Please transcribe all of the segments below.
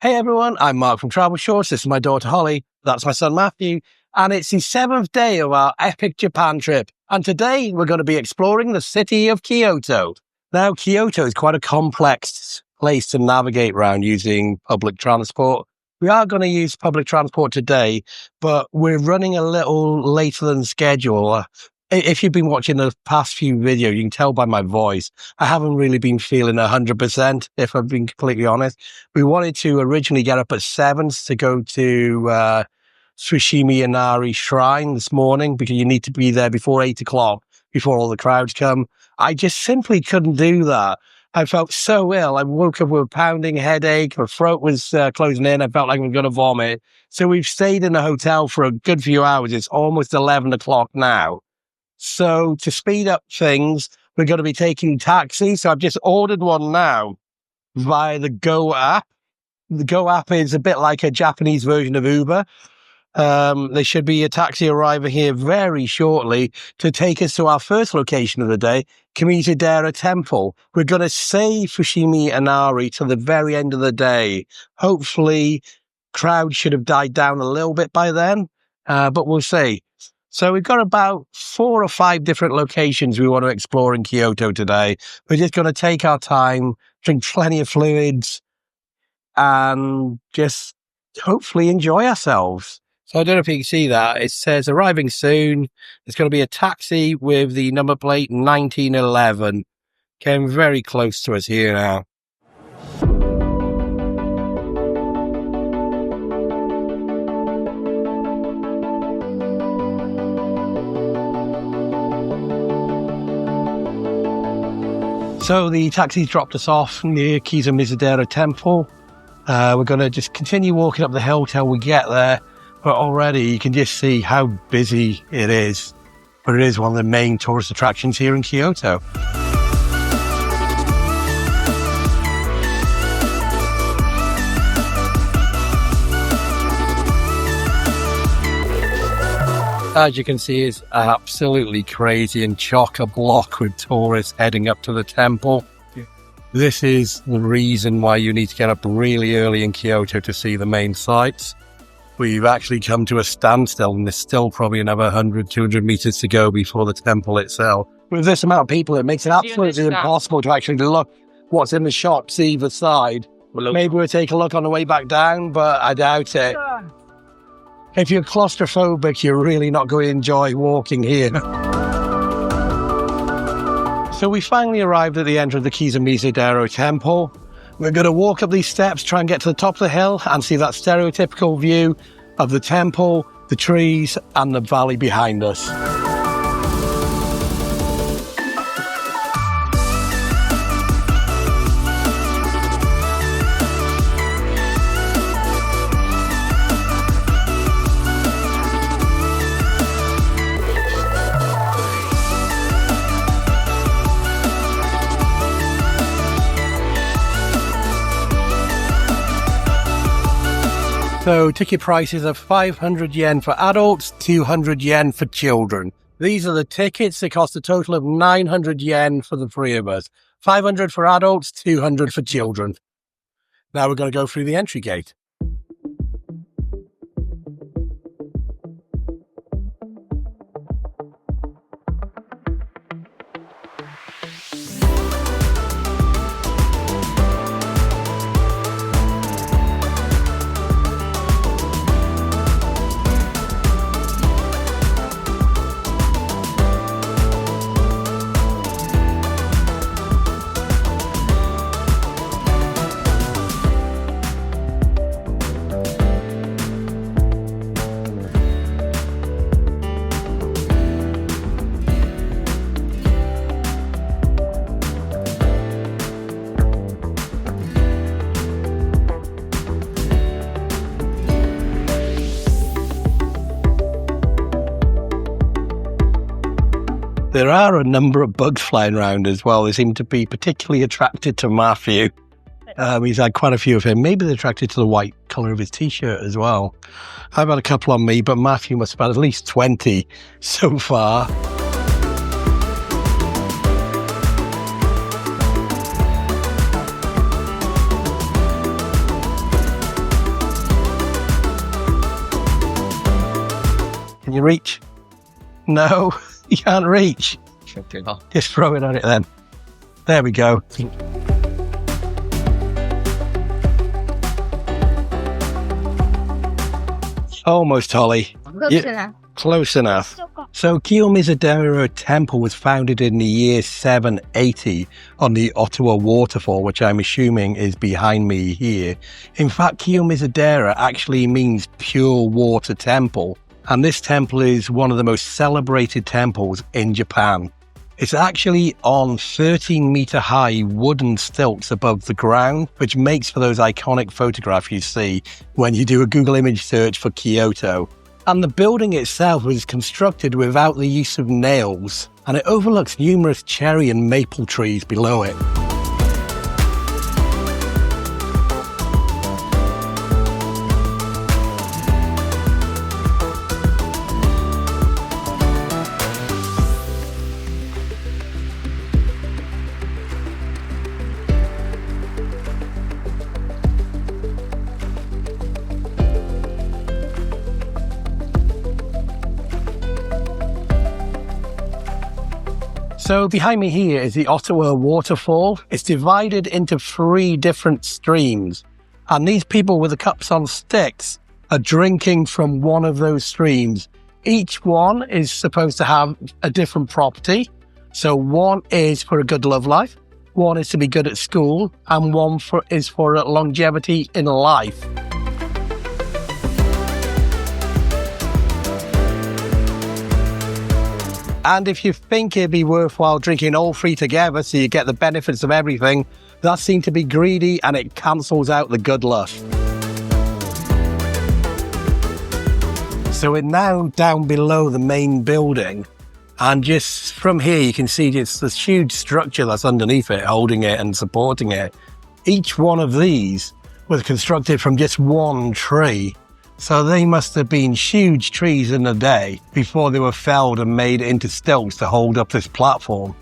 Hey everyone, I'm Mark from Travelshorts. This is my daughter Holly. That's my son Matthew. And it's the 7th day of our epic Japan trip. And today we're going to be exploring the city of Kyoto. Now, Kyoto is quite a complex place to navigate around using public transport. We are going to use public transport today, but we're running a little later than schedule. If you've been watching the past few videos, you can tell by my voice, I haven't really been feeling 100%, if I'm being completely honest. We wanted to originally get up at 7 to go to Fushimi Inari Shrine this morning, because you need to be there before 8 o'clock, before all the crowds come. I just simply couldn't do that. I felt so ill. I woke up with a pounding headache. My throat was closing in. I felt like I was going to vomit. So we've stayed in the hotel for a good few hours. It's almost 11 o'clock now. So to speed up things, we're going to be taking taxis. So I've just ordered one now via the Go app. The Go app is a bit like a Japanese version of Uber. There should be a taxi arriving here very shortly to take us to our first location of the day, Kiyomizu-dera Temple. We're going to say Fushimi Inari to the very end of the day. Hopefully, crowd should have died down a little bit by then, but we'll see. So we've got about 4 or 5 different locations we want to explore in Kyoto today. We're just going to take our time, drink plenty of fluids, and just hopefully enjoy ourselves. So I don't know if you can see that. It says arriving soon. It's going to be a taxi with the number plate 1911. Came very close to us here now. So the taxi dropped us off near Kiyomizu-dera Temple. We're going to just continue walking up the hill till we get there. But already you can just see how busy it is. But it is one of the main tourist attractions here in Kyoto. As you can see, it's absolutely crazy and chock-a-block with tourists heading up to the temple. This is the reason why you need to get up really early in Kyoto to see the main sights. We've actually come to a standstill, and there's still probably another 100, 200 meters to go before the temple itself. With this amount of people, it makes it absolutely impossible to actually look what's in the shops either side. Maybe we'll take a look on the way back down, but I doubt it. If you're claustrophobic, you're really not going to enjoy walking here. So we finally arrived at the entrance of the Kiyomizu-dera Temple. We're going to walk up these steps, try and get to the top of the hill and see that stereotypical view of the temple, the trees, and the valley behind us. So ticket prices are 500 yen for adults, 200 yen for children. These are the tickets. They cost a total of 900 yen for the 3 of us. 500 for adults, 200 for children. Now we're going to go through the entry gate. There are a number of bugs flying around as well. They seem to be particularly attracted to Matthew. He's had quite a few of him. Maybe they're attracted to the white colour of his t-shirt as well. I've had a couple on me, but Matthew must have had at least 20 so far. you reach? No, you can't reach. Just throw it at it then. There we go. Almost, Holly. Close enough. So Kiyomizu-dera Temple was founded in the year 780 on the Ottawa waterfall, which I'm assuming is behind me here. In fact, Kiyomizu-dera actually means pure water temple, and this temple is one of the most celebrated temples in Japan. It's actually on 13-meter high wooden stilts above the ground, which makes for those iconic photographs you see when you do a Google image search for Kyoto. And the building itself was constructed without the use of nails, and it overlooks numerous cherry and maple trees below it. So behind me here is the Ottawa waterfall. It's divided into 3 different streams. And these people with the cups on sticks are drinking from one of those streams. Each one is supposed to have a different property. So one is for a good love life, one is to be good at school, and one is for longevity in life. And if you think it'd be worthwhile drinking all 3 together so you get the benefits of everything, that seems to be greedy and it cancels out the good luck. So we're now down below the main building, and just from here you can see it's this huge structure that's underneath it, holding it and supporting it. Each one of these was constructed from just one tree. So they must have been huge trees in the day before they were felled and made into stilts to hold up this platform.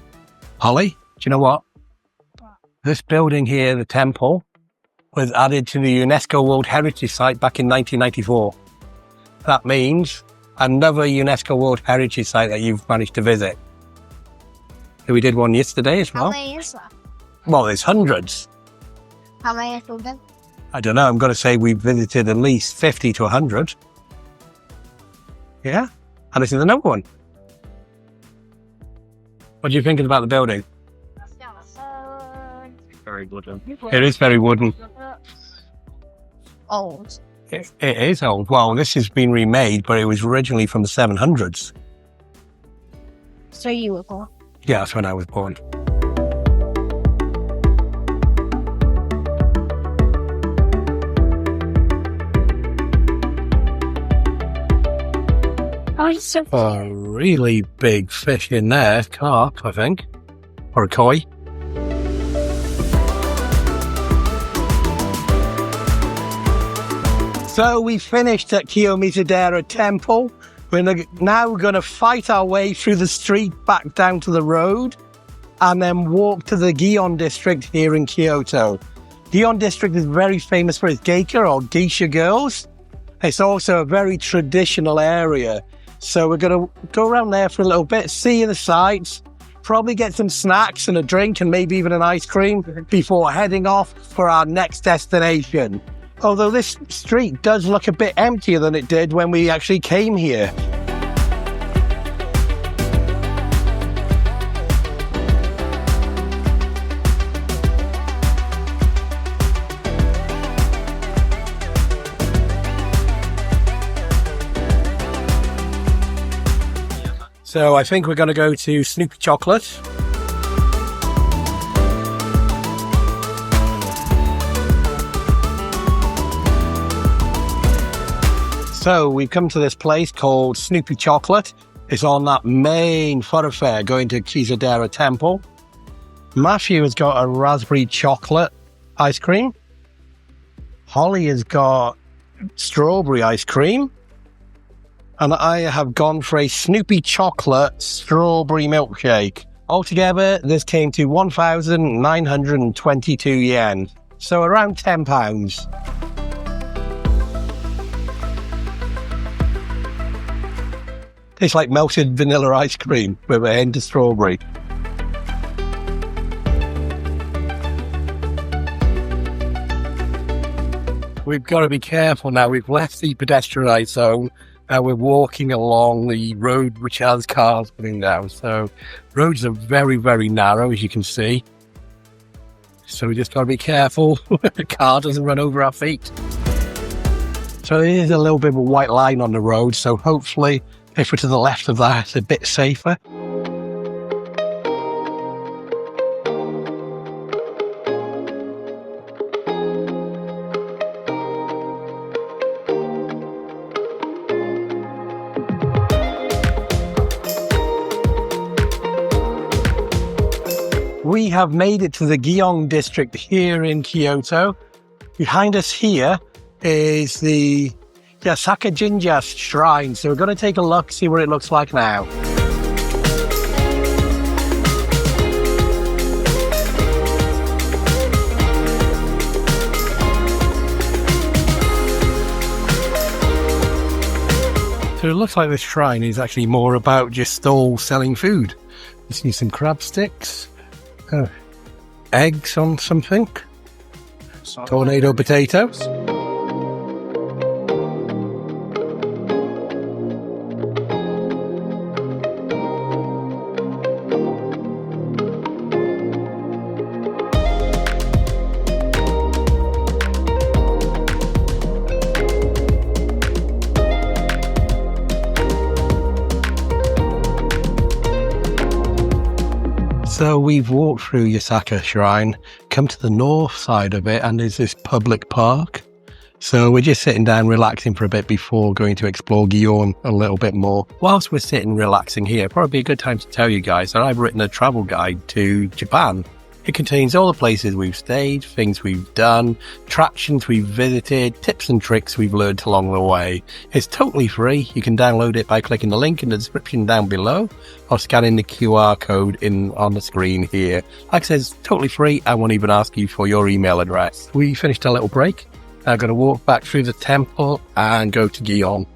Holly, do you know what? This building here, the temple, was added to the UNESCO World Heritage Site back in 1994. That means another UNESCO World Heritage Site that you've managed to visit. So we did one yesterday as well. How many is that? Well, there's hundreds. How many have you been? I don't know, I'm going to say we've visited at least 50 to 100. Yeah? And this is another one. What do you think about the building? Very wooden. It is very wooden. Old. It is old. Well, this has been remade, but it was originally from the 700s. So you were born? Yeah, that's when I was born. A really big fish in there, carp, I think, or a koi. So we finished at Kiyomizu-dera Temple. We're now going to fight our way through the street back down to the road and then walk to the Gion District here in Kyoto. Gion District is very famous for its geisha or Geisha Girls. It's also a very traditional area. So we're going to go around there for a little bit, see the sights, probably get some snacks and a drink and maybe even an ice cream before heading off for our next destination. Although this street does look a bit emptier than it did when we actually came here. So I think we're going to go to Snoopy Chocolate. So we've come to this place called Snoopy Chocolate. It's on that main thoroughfare going to Kiyomizu-dera Temple. Matthew has got a raspberry chocolate ice cream. Holly has got strawberry ice cream. And I have gone for a Snoopy Chocolate strawberry milkshake. Altogether, this came to 1,922 yen. So around £10. Tastes like melted vanilla ice cream with a hint of strawberry. We've got to be careful now. We've left the pedestrianised zone. Now we're walking along the road which has cars coming down. So roads are very, very narrow, as you can see. So we just got to be careful the car doesn't run over our feet. So there is a little bit of a white line on the road. So hopefully if we're to the left of that, it's a bit safer. We have made it to the Gion District here in Kyoto. Behind us here is the Yasaka Jinja Shrine. So we're going to take a look, see what it looks like now. So it looks like this shrine is actually more about just stalls selling food. You see some crab sticks. Eggs on something, tornado potatoes. So we've walked through Yasaka Shrine, come to the north side of it, and there's this public park. So we're just sitting down relaxing for a bit before going to explore Gion a little bit more. Whilst we're sitting relaxing here, probably a good time to tell you guys that I've written a travel guide to Japan. It contains all the places we've stayed, things we've done, attractions we've visited, tips and tricks we've learned along the way. It's totally free. You can download it by clicking the link in the description down below or scanning the QR code on the screen here. Like I said, it's totally free. I won't even ask you for your email address. We finished a little break. I'm going to walk back through the temple and go to Gion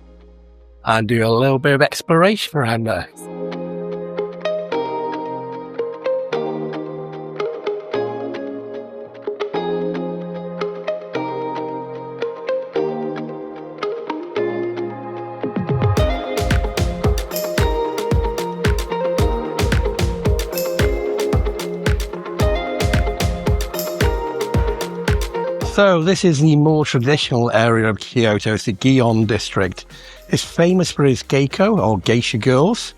and do a little bit of exploration around there. So this is the more traditional area of Kyoto. It's the Gion District. It's famous for its geiko or Geisha Girls.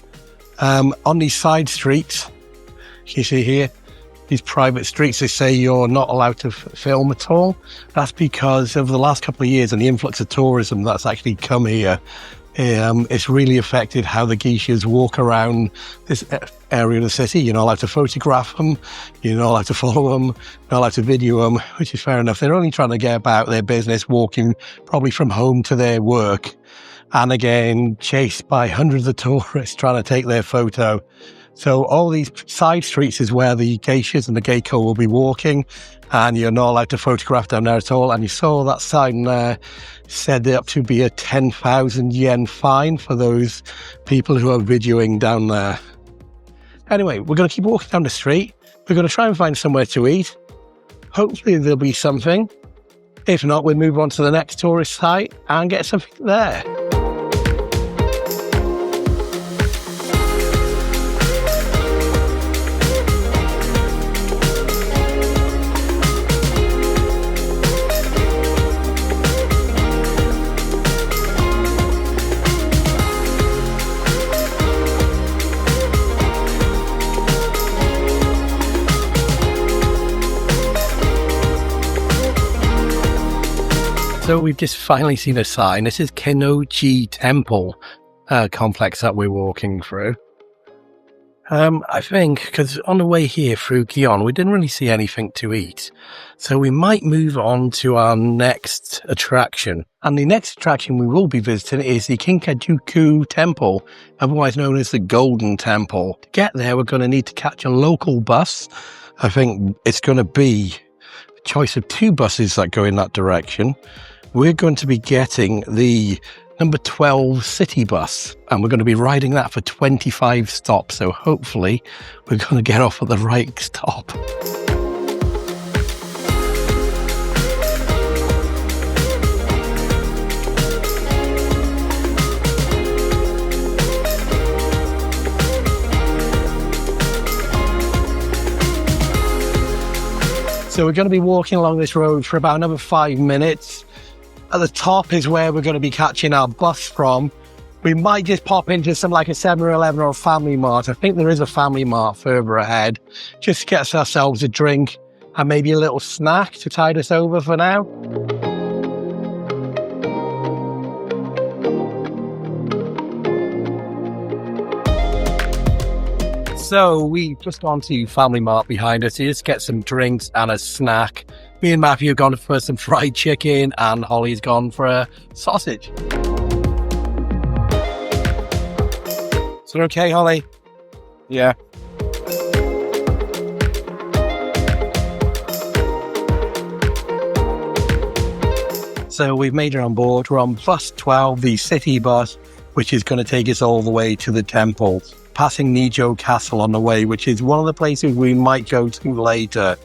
On these side streets, you see here, these private streets, they say you're not allowed to film at all. That's because over the last couple of years and the influx of tourism that's actually come here, it's really affected how the geishas walk around this area of the city. You're not allowed to photograph them, you're not allowed to follow them, you're not allowed to video them, which is fair enough. They're only trying to get about their business, walking probably from home to their work, and again chased by hundreds of tourists trying to take their photo. So all these side streets is where the geishas and the geiko will be walking, and you're not allowed to photograph down there at all. And you saw that sign there said up to be a 10,000 yen fine for those people who are videoing down there. Anyway, we're going to keep walking down the street. We're going to try and find somewhere to eat. Hopefully there'll be something. If not, we'll move on to the next tourist site and get something there. So we've just finally seen a sign. This is Kenninji Temple complex that we're walking through. I think because on the way here through Gion, we didn't really see anything to eat. So we might move on to our next attraction. And the next attraction we will be visiting is the Kinkaku-ji Temple, otherwise known as the Golden Temple. To get there, we're going to need to catch a local bus. I think it's going to be a choice of two buses that go in that direction. We're going to be getting the number 12 city bus, and we're going to be riding that for 25 stops, so hopefully we're going to get off at the right stop. So we're going to be walking along this road for about another 5 minutes. At the top is where we're going to be catching our bus from. We might just pop into some like a 7-Eleven or a Family Mart. I think there is a Family Mart further ahead. Just to get ourselves a drink and maybe a little snack to tide us over for now. So we've just gone to Family Mart behind us to just get some drinks and a snack. Me and Matthew have gone for some fried chicken and Holly's gone for a sausage. Is it okay, Holly? Yeah. So we've made it on board. We're on bus 12, the city bus, which is going to take us all the way to the temple, passing Nijo Castle on the way, which is one of the places we might go to later.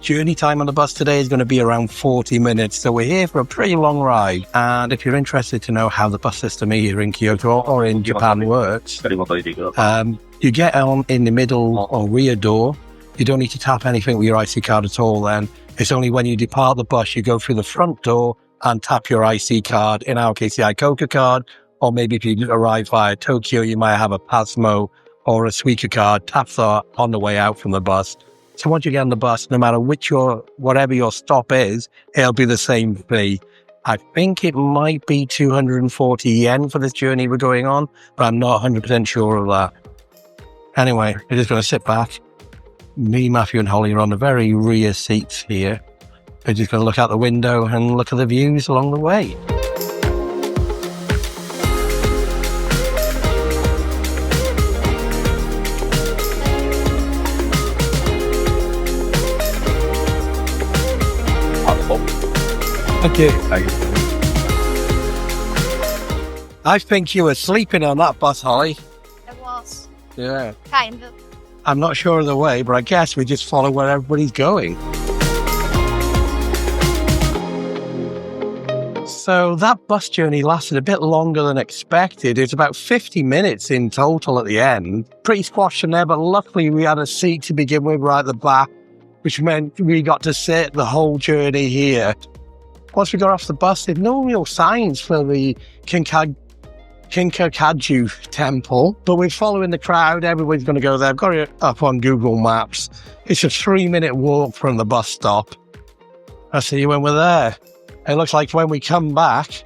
Journey time on the bus today is going to be around 40 minutes, so we're here for a pretty long ride. And if you're interested to know how the bus system here in Kyoto or in Japan works, you get on in the middle or rear door. You don't need to tap anything with your IC card at all then. It's only when you depart the bus, you go through the front door and tap your IC card, in our case the Ikoka card, or maybe if you arrive via Tokyo, you might have a Pasmo or a Suica card. Tap that on the way out from the bus. So once you get on the bus, no matter whatever your stop is, it'll be the same fee. I think it might be 240 yen for this journey we're going on, but I'm not 100% sure of that. Anyway, we're just going to sit back. Me, Matthew and Holly are on the very rear seats here. We're just going to look out the window and look at the views along the way. Thank you. I think you were sleeping on that bus, Holly. I was. Yeah. Kind of. I'm not sure of the way, but I guess we just follow where everybody's going. So that bus journey lasted a bit longer than expected. It was about 50 minutes in total at the end. Pretty squashed in there, but luckily we had a seat to begin with right at the back, which meant we got to sit the whole journey here. Once we got off the bus, there's no real signs for the Kinkaku-ji Temple, but we're following the crowd. Everybody's going to go there. I've got it up on Google Maps. It's a 3-minute walk from the bus stop. I'll see you when we're there. It looks like when we come back,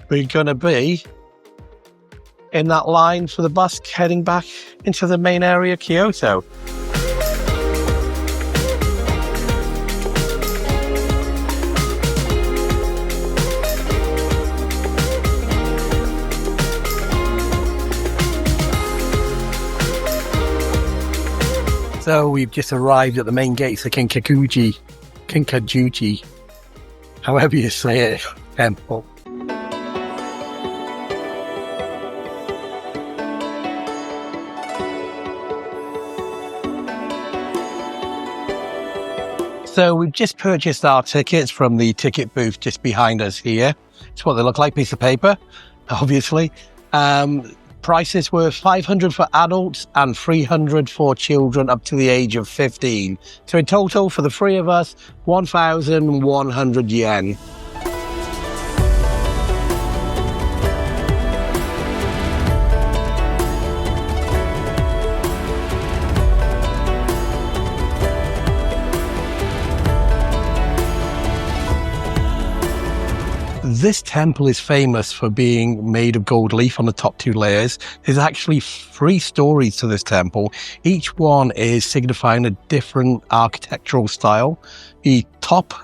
we're going to be in that line for the bus heading back into the main area of Kyoto. So we've just arrived at the main gates of Kinkakuji, however you say it, temple. So we've just purchased our tickets from the ticket booth just behind us here. It's what they look like, piece of paper, obviously. Prices were 500 for adults and 300 for children up to the age of 15. So in total, for the three of us, 1,100 yen. This temple is famous for being made of gold leaf on the top 2 layers. There's actually 3 stories to this temple. Each one is signifying a different architectural style. The top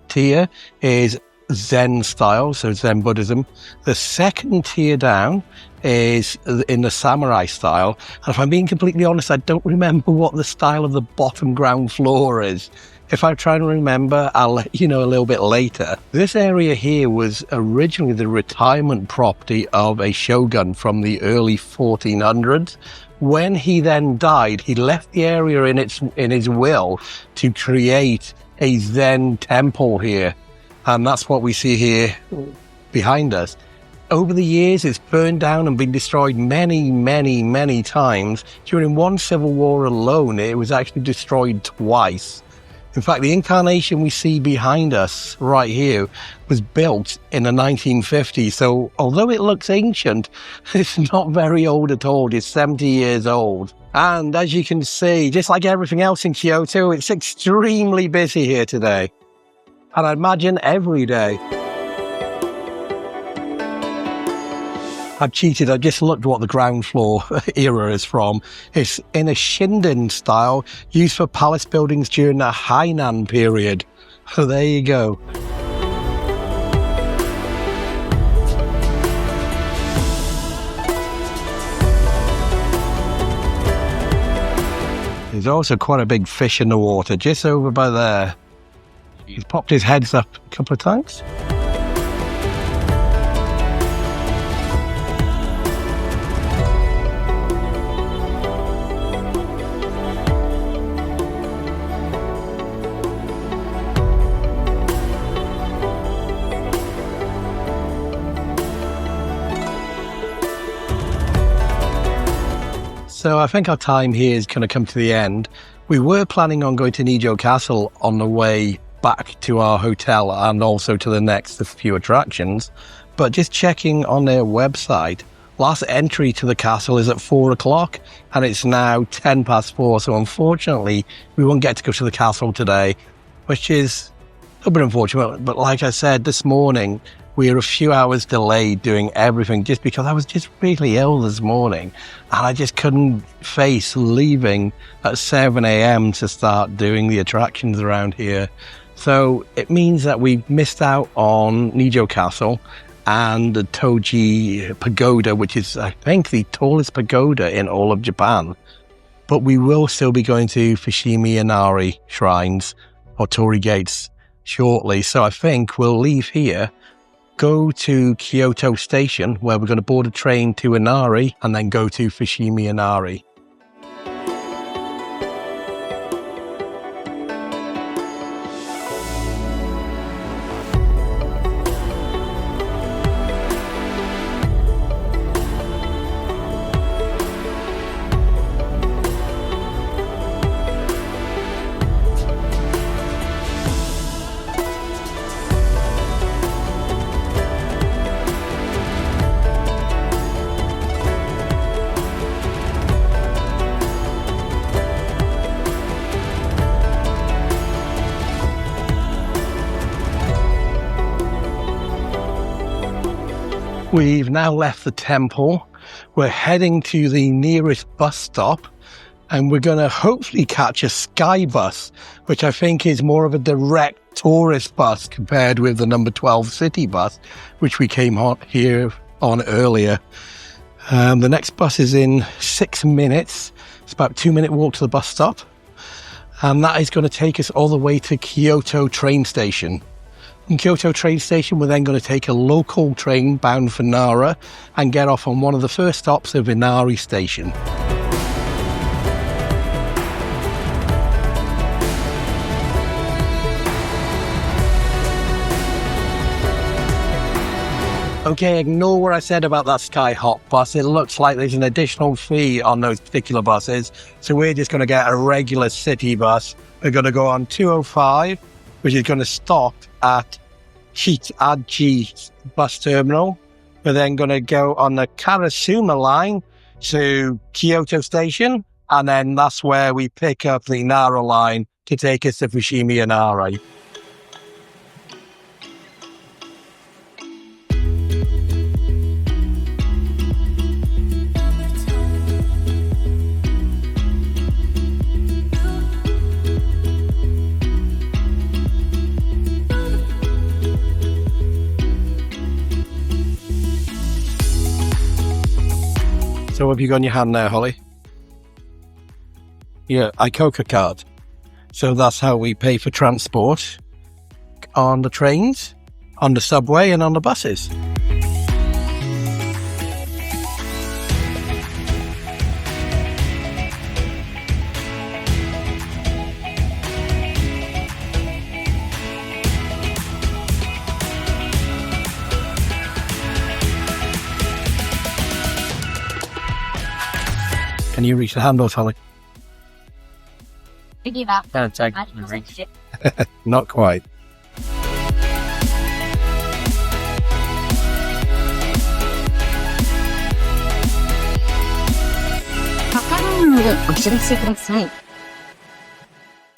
tier is Zen style, so Zen Buddhism. The second tier down is in the samurai style. And if I'm being completely honest, I don't remember what the style of the bottom ground floor is. If I try and remember, I'll let you know a little bit later. This area here was originally the retirement property of a shogun from the early 1400s. When he then died, he left the area in his will to create a Zen temple here. And that's what we see here behind us. Over the years, it's burned down and been destroyed many times. During one civil war alone, it was actually destroyed twice. In fact, the incarnation we see behind us right here was built in the 1950s. So although it looks ancient, it's not very old at all. It's 70 years old. And as you can see, just like everything else in Kyoto, it's extremely busy here today. And I imagine every day. I've cheated. I just looked what the ground floor era is from. It's in a Shinden style used for palace buildings during the Hainan period. So there you go. There's also quite a big fish in the water just over by there. He's popped his heads up a couple of times. So I think our time here is going to come to the end. We were planning on going to Nijo Castle on the way back to our hotel and also to the next few attractions. But just checking on their website, last entry to the castle is at 4 o'clock and it's now 10 past 4. So unfortunately, we won't get to go to the castle today, which is a little bit unfortunate. But like I said, this morning, we were a few hours delayed doing everything just because I was just really ill this morning and I just couldn't face leaving at 7 a.m. to start doing the attractions around here. So it means that we missed out on Nijo Castle and the Toji Pagoda, which is, I think, the tallest pagoda in all of Japan. But we will still be going to Fushimi Inari shrines or Torii gates shortly. So I think we'll leave here, go to Kyoto Station, where we're going to board a train to Inari, and then go to Fushimi Inari. We've now left the temple. We're heading to the nearest bus stop and we're going to hopefully catch a sky bus, which I think is more of a direct tourist bus compared with the number 12 city bus, which we came on here on earlier. The next bus is in 6 minutes. It's about a 2-minute walk to the bus stop. And that is going to take us all the way to Kyoto train station. From Kyoto train station, we're then going to take a local train bound for Nara and get off on one of the first stops of Inari Station. Okay, ignore what I said about that Sky Hop bus. It looks like there's an additional fee on those particular buses. So we're just going to get a regular city bus. We're going to go on 205, which is going to stop at Hitachi bus terminal. We're then going to go on the Karasuma line to Kyoto Station, and then that's where we pick up the Nara line to take us to Fushimi Inari. So what have you got in your hand there, Holly? Yeah, Icoca card. So that's how we pay for transport on the trains, on the subway, and on the buses. Can you reach the handle, Holly? Not quite.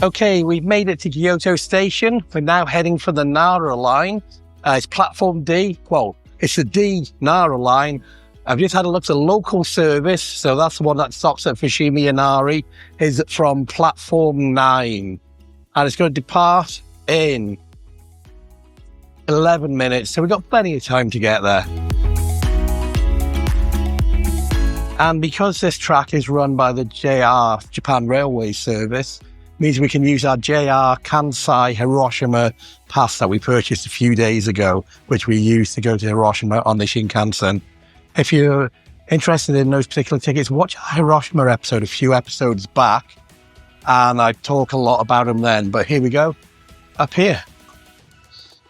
Okay, we've made it to Kyoto Station. We're now heading for the Nara line. It's platform D. Well, it's the D Nara line. I've just had a look at the local service, so that's the one that stops at Fushimi Inari, is from platform 9. And it's going to depart in 11 minutes, so we've got plenty of time to get there. And because this track is run by the JR Japan Railway Service, means we can use our JR Kansai Hiroshima pass that we purchased a few days ago, which we used to go to Hiroshima on the Shinkansen. If you're interested in those particular tickets, watch our Hiroshima episode a few episodes back, and I talk a lot about them then. But here we go, up here.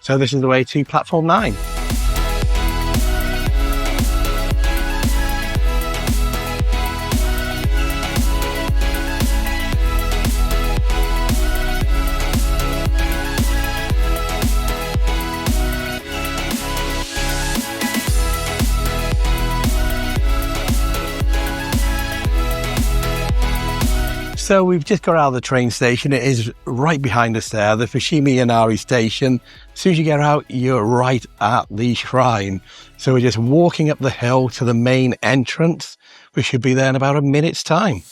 So this is the way to platform 9. So we've just got out of the train station. It is right behind us there, the Fushimi Inari Station. As soon as you get out, you're right at the shrine. So we're just walking up the hill to the main entrance. We should be there in about a minute's time.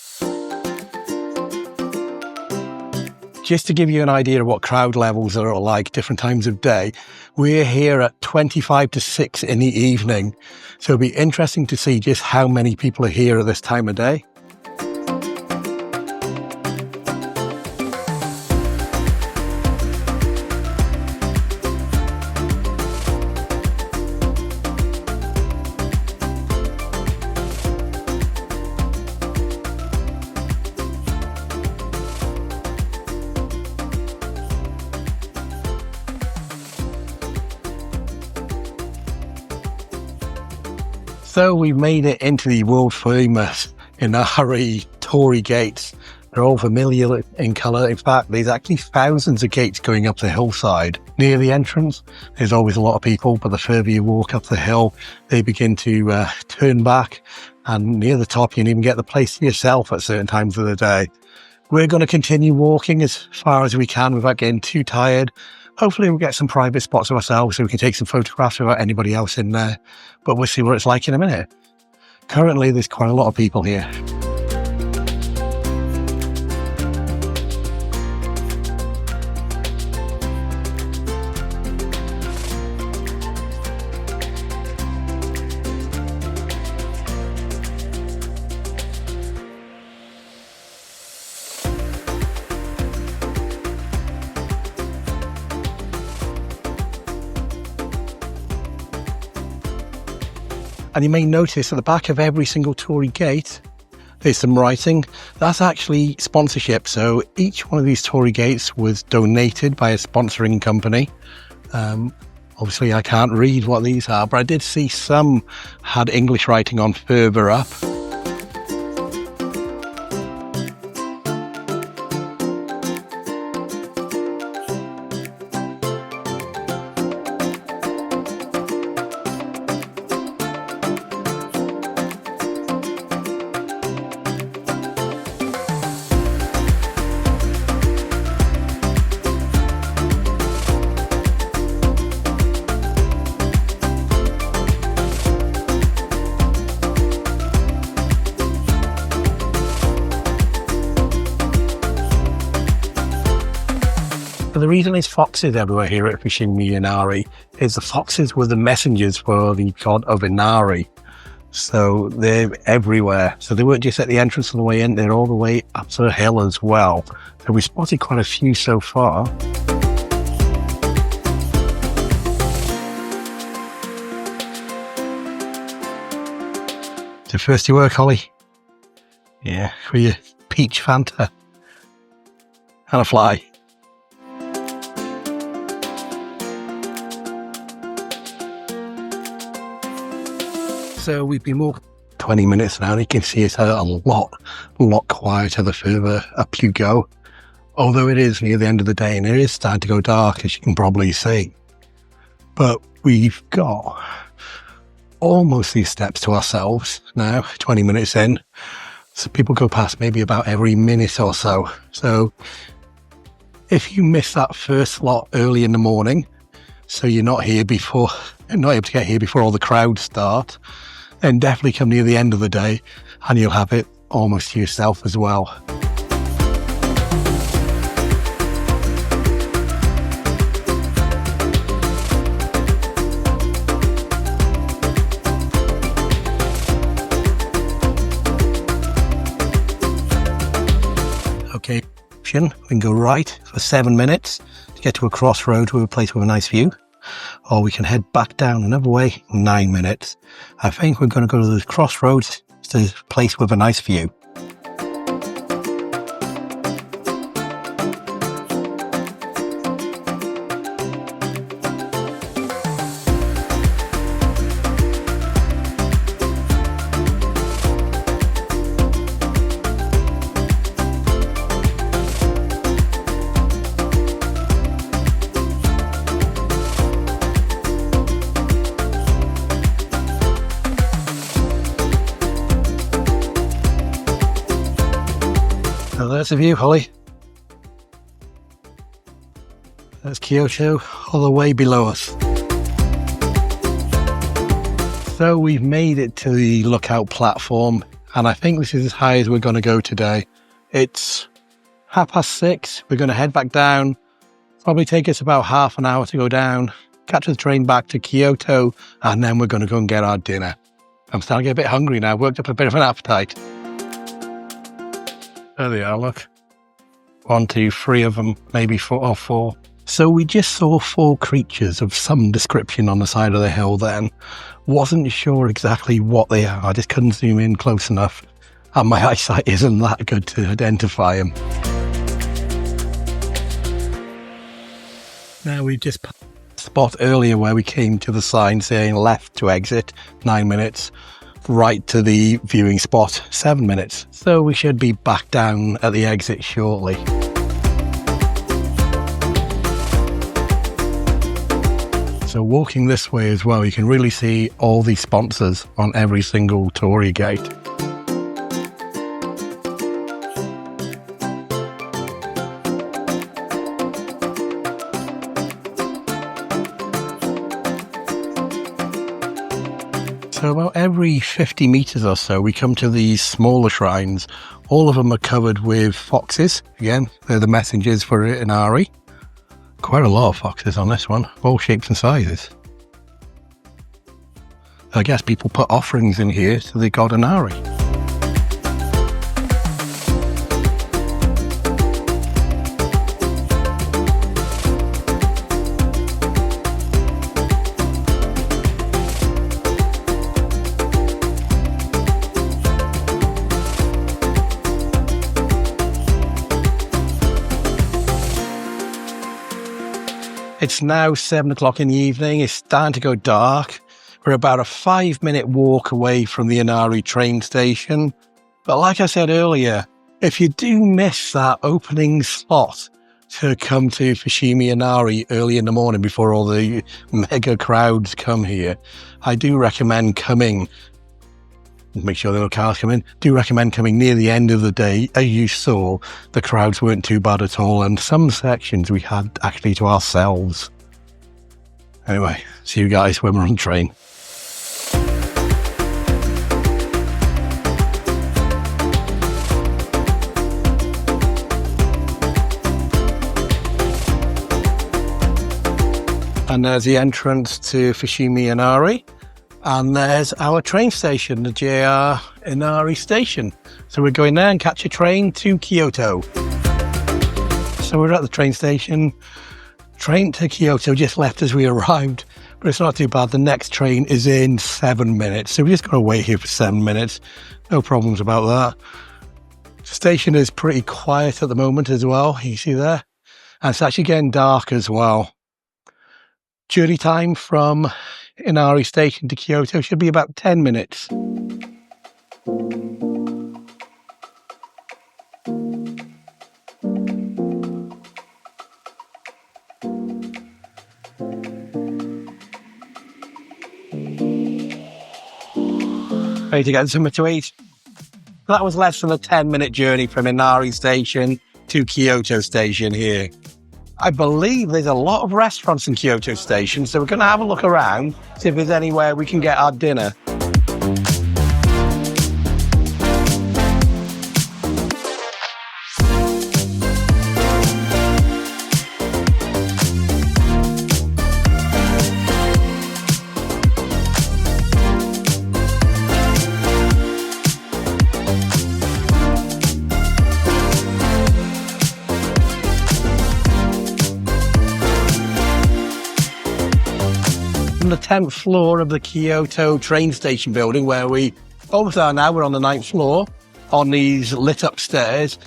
Just to give you an idea of what crowd levels are like different times of day, we're here at 25 to 6 in the evening. So it'll be interesting to see just how many people are here at this time of day. So we made it into the world famous Inari Torii gates. They're all familiar in colour. In fact, there's actually thousands of gates going up the hillside. Near the entrance, there's always a lot of people, but the further you walk up the hill, they begin to turn back. And near the top, you can even get the place to yourself at certain times of the day. We're going to continue walking as far as we can without getting too tired. Hopefully we'll get some private spots of ourselves so we can take some photographs without anybody else in there. But we'll see what it's like in a minute. Currently, there's quite a lot of people here. And you may notice at the back of every single Torii gate, there's some writing. That's actually sponsorship. So each one of these Torii gates was donated by a sponsoring company. Obviously, I can't read what these are, but I did see some had English writing on further up. But the reason there's foxes everywhere here at Fushimi Inari is the foxes were the messengers for the god of Inari. So they're everywhere. So they weren't just at the entrance on the way in, they're all the way up the hill as well. So we spotted quite a few so far. So first you work, Holly? Yeah, for your peach Fanta. And a fly. So we've been walking 20 minutes now, and you can see it's a lot quieter the further up you go. Although it is near the end of the day and it is starting to go dark, as you can probably see. But we've got almost these steps to ourselves now, 20 minutes in. So people go past maybe about every minute or so. So if you miss that first lot early in the morning, so you're not able to get here before all the crowds start, then definitely come near the end of the day and you'll have it almost to yourself as well. Okay, we can go right for 7 minutes to get to a crossroads with a place with a nice view. Or we can head back down another way, 9 minutes. I think we're going to go to the crossroads to a place with a nice view. So there's the view, Holly. That's Kyoto all the way below us. So we've made it to the lookout platform, and I think this is as high as we're going to go today. It's 6:30. We're going to head back down. Probably take us about half an hour to go down, catch the train back to Kyoto, and then we're going to go and get our dinner. I'm starting to get a bit hungry now. Worked up a bit of an appetite. There they are, look. 1, 2, 3 of them, maybe 4. So we just saw 4 creatures of some description on the side of the hill then. Wasn't sure exactly what they are. I just couldn't zoom in close enough. And my eyesight isn't that good to identify them. Now we just spot earlier where we came to the sign saying left to exit, 9 minutes. Right to the viewing spot, 7 minutes. So we should be back down at the exit shortly. So walking this way as well, you can really see all the sponsors on every single Torii gate. So about every 50 meters or so, we come to these smaller shrines. All of them are covered with foxes. Again, they're the messengers for Inari. Quite a lot of foxes on this one, all shapes and sizes. I guess people put offerings in here to the god Inari. It's now 7 o'clock in the evening. It's starting to go dark. We're about a 5-minute walk away from the Inari train station. But like I said earlier, if you do miss that opening slot to come to Fushimi Inari early in the morning before all the mega crowds come here, I do recommend coming. Make sure there are no cars come in. Do recommend coming near the end of the day. As you saw, the crowds weren't too bad at all, and some sections we had actually to ourselves. Anyway, see you guys when we're on the train. And there's the entrance to Fushimi Inari. And there's our train station, the JR Inari Station. So we're going there and catch a train to Kyoto. So we're at the train station. Train to Kyoto just left as we arrived, but it's not too bad. The next train is in 7 minutes. So we just got to wait here for 7 minutes. No problems about that. The station is pretty quiet at the moment as well. You see there? And it's actually getting dark as well. Journey time from Inari Station to Kyoto should be about 10 minutes. Ready to get something to eat? That was less than a 10-minute journey from Inari Station to Kyoto Station here. I believe there's a lot of restaurants in Kyoto Station, so we're going to have a look around, see if there's anywhere we can get our dinner. On the 10th floor of the Kyoto train station building, where we both are now, we're on the 9th floor, on these lit up stairs,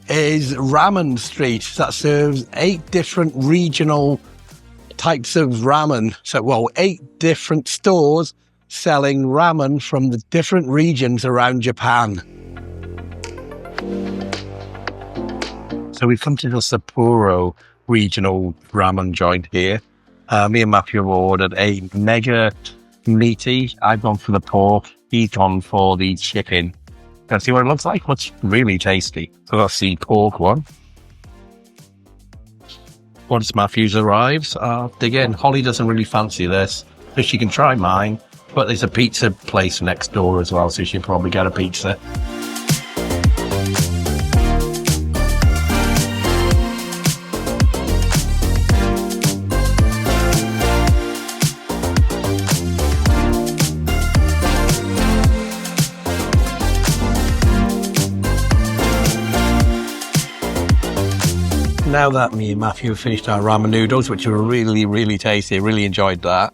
is Ramen Street that serves 8 different regional types of ramen. So, well, 8 different stores selling ramen from the different regions around Japan. So we've come to the Sapporo regional ramen joint here. Me and Matthew have ordered a mega meaty. I've gone for the pork. He's gone for the chicken. Can see what it looks like? Looks really tasty. So that's the pork one. Once Matthew's arrives, I'll dig in. Holly doesn't really fancy this, so she can try mine. But there's a pizza place next door as well, so she can probably get a pizza. Now that me and Matthew have finished our ramen noodles, which were really, really tasty, really enjoyed that.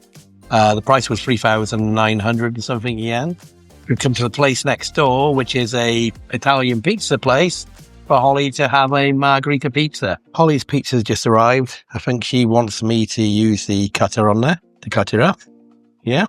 The price was 3,900 and something yen. We've come to the place next door, which is a Italian pizza place for Holly to have a margherita pizza. Holly's pizza's just arrived. I think she wants me to use the cutter on there to cut it up. Yeah.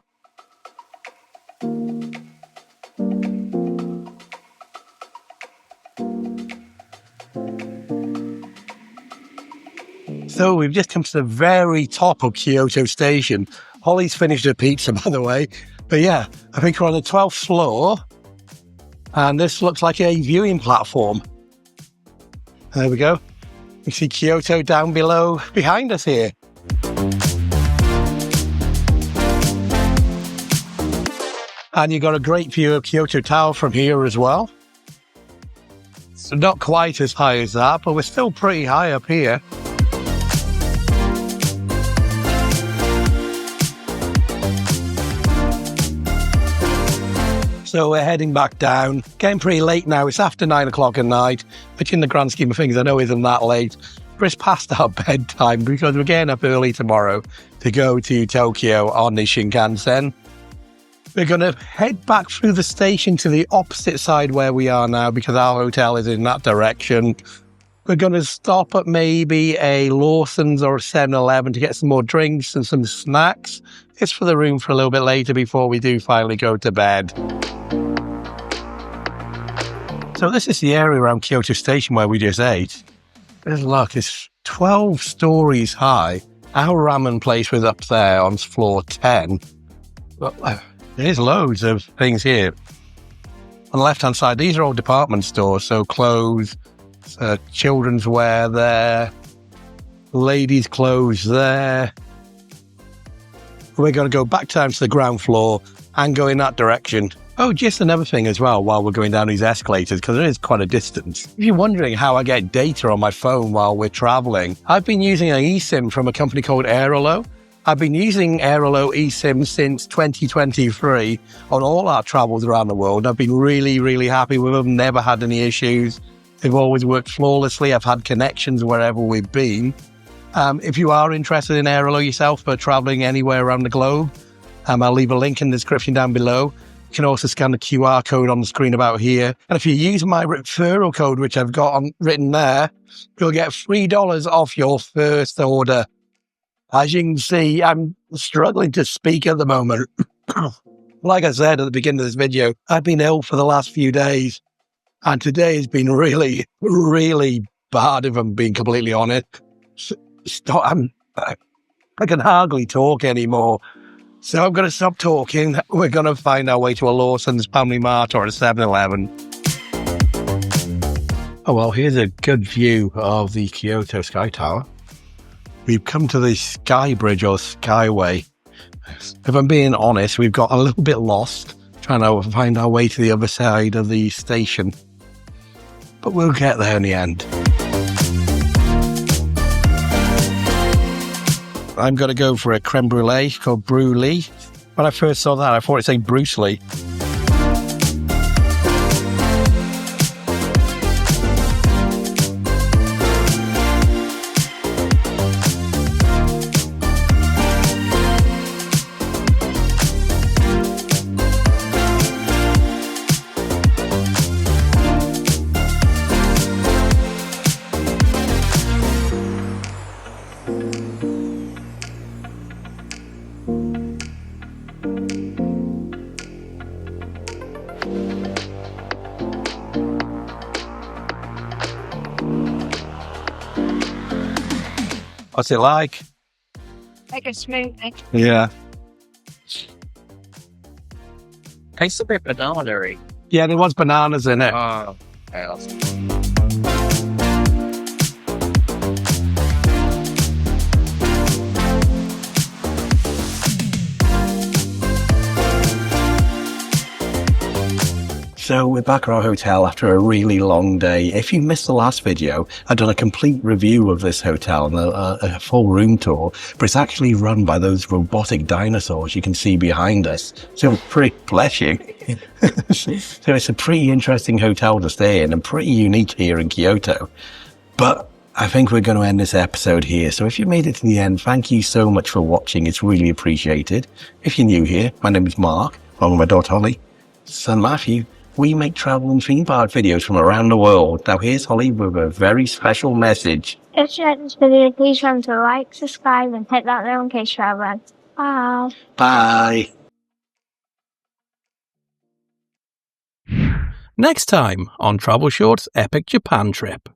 So we've just come to the very top of Kyoto Station. Holly's finished her pizza, by the way. But yeah, I think we're on the 12th floor. And this looks like a viewing platform. There we go. You see Kyoto down below, behind us here. And you've got a great view of Kyoto Tower from here as well. So not quite as high as that, but we're still pretty high up here. So we're heading back down. Getting pretty late now. It's after 9 o'clock at night, which in the grand scheme of things I know isn't that late. But it's past our bedtime because we're getting up early tomorrow to go to Tokyo on the Shinkansen. We're going to head back through the station to the opposite side where we are now because our hotel is in that direction. We're going to stop at maybe a Lawson's or a 7-Eleven to get some more drinks and some snacks. It's for the room for a little bit later before we do finally go to bed. So this is the area around Kyoto Station where we just ate. Look, it's 12 stories high. Our ramen place was up there on floor 10. But there's loads of things here. On the left-hand side, these are all department stores, so clothes, children's wear there, ladies' clothes there. We're going to go back down to the ground floor and go in that direction. Oh, just another thing as well while we're going down these escalators, because it is quite a distance. If you're wondering how I get data on my phone while we're traveling, I've been using an eSIM from a company called Aerolo. I've been using Airalo eSIM since 2023 on all our travels around the world. I've been really, really happy with them, never had any issues. They've always worked flawlessly. I've had connections wherever we've been. If you are interested in Airalo yourself for traveling anywhere around the globe, I'll leave a link in the description down below. You can also scan the QR code on the screen about here. And if you use my referral code, which I've got written there, you'll get $3 off your first order. As you can see, I'm struggling to speak at the moment. Like I said at the beginning of this video, I've been ill for the last few days. And today has been really, really bad, if I'm being completely honest. I can hardly talk anymore. So I'm going to stop talking. We're going to find our way to a Lawson's, Family Mart, or a 7-Eleven. Oh, well, here's a good view of the Kyoto Sky Tower. We've come to the Sky Bridge or Skyway. If I'm being honest, we've got a little bit lost trying to find our way to the other side of the station. But we'll get there in the end. I'm going to go for a creme brulee called Brulee. When I first saw that, I thought it said Bruce Lee. What's it like? Like a smoothie. Yeah. Tastes a bit banana-y. Yeah, there was bananas in it. Oh, else. So we're back at our hotel after a really long day. If you missed the last video, I've done a complete review of this hotel and a full room tour, but it's actually run by those robotic dinosaurs you can see behind us. So bless you. So it's a pretty interesting hotel to stay in and pretty unique here in Kyoto. But I think we're going to end this episode here. So if you made it to the end, thank you so much for watching. It's really appreciated. If you're new here, my name is Mark, along with my daughter Holly, son Matthew. We make travel and theme park videos from around the world. Now here's Holly with a very special message. If you like this video, please remember to like, subscribe, and hit that notification bell. Bye. Bye. Next time on Travelshorts Epic Japan Trip.